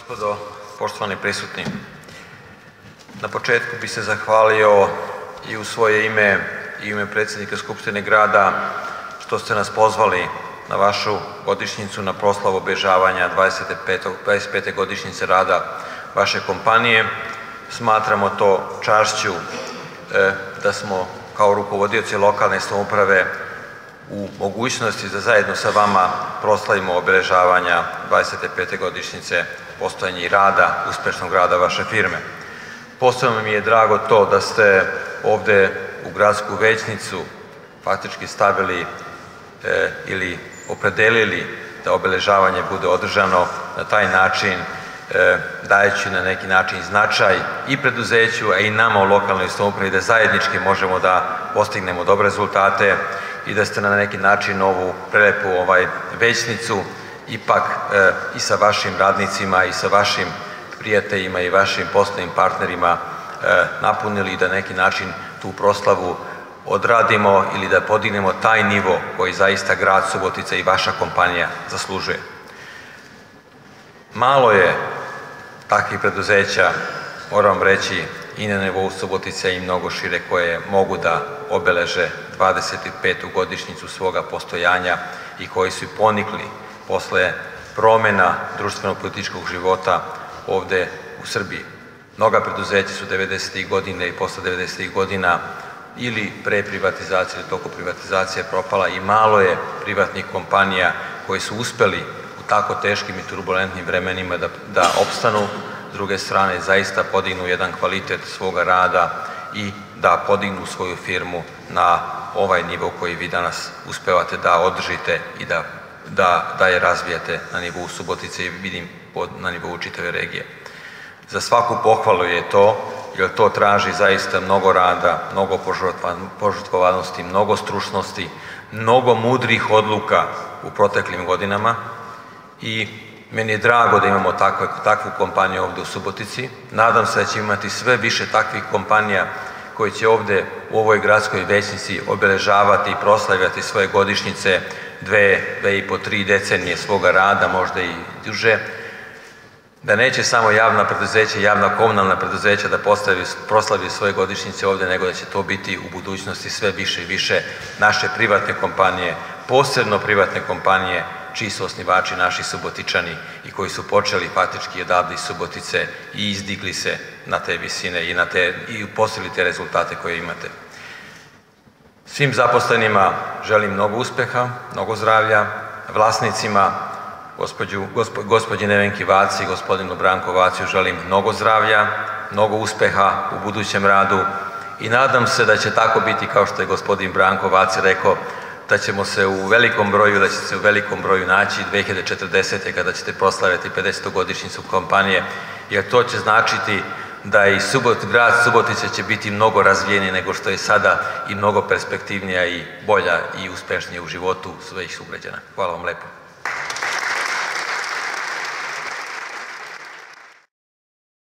gospodo, poštovani prisutni. Na početku bih se zahvalio i u svoje ime i u ime predsjednika Skupštine grada što ste nas pozvali na vašu godišnjicu, na proslavu obilježavanja 25. godišnjice rada vaše kompanije. Smatramo to čašću da smo kao rukovodioci lokalne samouprave u mogućnosti da zajedno sa vama proslavimo obilježavanja 25. godišnjice postojanja i rada, uspešnog rada vaše firme. Posebno mi je drago to da ste ovde u gradsku većnicu faktički stavili ili opredelili da obilježavanje bude održano na taj način, dajući na neki način značaj i preduzeću, a i nama u lokalnoj samoupravi da zajednički možemo da postignemo dobre rezultate i da ste na neki način ovu prelepu većnicu ipak i sa vašim radnicima i sa vašim prijateljima i vašim poslovnim partnerima napunili i da na neki način tu proslavu odradimo ili da podignemo taj nivo koji zaista grad Subotica i vaša kompanija zaslužuje. Malo je takvih preduzeća, moram reći, i na nivou Subotice i mnogo šire, koje mogu da obeleže 25. godišnjicu svoga postojanja i koji su ponikli posle promena društveno-političkog života ovde u Srbiji. Mnoga preduzeća su 90. godine i posle 90. godina ili pre privatizacije ili toku privatizacije propala i malo je privatnih kompanija koji su uspeli u tako teškim i turbulentnim vremenima da opstanu, s druge strane zaista podignu jedan kvalitet svoga rada i da podignu svoju firmu na ovaj nivo koji vi danas uspevate da održite i da je razvijate na nivou Subotice i vidim na nivou čitave regije. Za svaku pohvalu je to, jer to traži zaista mnogo rada, mnogo požrtvovanosti, mnogo stručnosti, mnogo mudrih odluka u proteklim godinama i meni je drago da imamo takvu kompaniju ovde u Subotici. Nadam se da će imati sve više takvih kompanija koji će ovde u ovoj gradskoj većnici obeležavati i proslavljati svoje godišnjice 2,5, 3 decenije svoga rada, možda i duže. Da neće samo javna preduzeća, javna komunalna preduzeća da proslavi svoje godišnjice ovde, nego da će to biti u budućnosti sve više i više naše privatne kompanije, posebno privatne kompanije čiji su osnivači naši Subotičani i koji su počeli faktički odavde iz Subotice i izdigli se na te visine i postigli te rezultate koje imate. Svim zaposlenima želim mnogo uspeha, mnogo zdravlja, vlasnicima, gospođi Nevenki Vaci i gospodinu Branku Vaciju želim mnogo zdravlja, mnogo uspeha u budućem radu i nadam se da će tako biti kao što je gospodin Branko Vaci rekao, da ćemo se u velikom broju naći 2040. kada ćete proslaviti 50. godišnjicu kompanije, jer to će značiti da i grad Subotica će biti mnogo razvijeniji nego što je sada i mnogo perspektivnija i bolja i uspešnija u životu svojih sugrađana. Hvala vam lepo.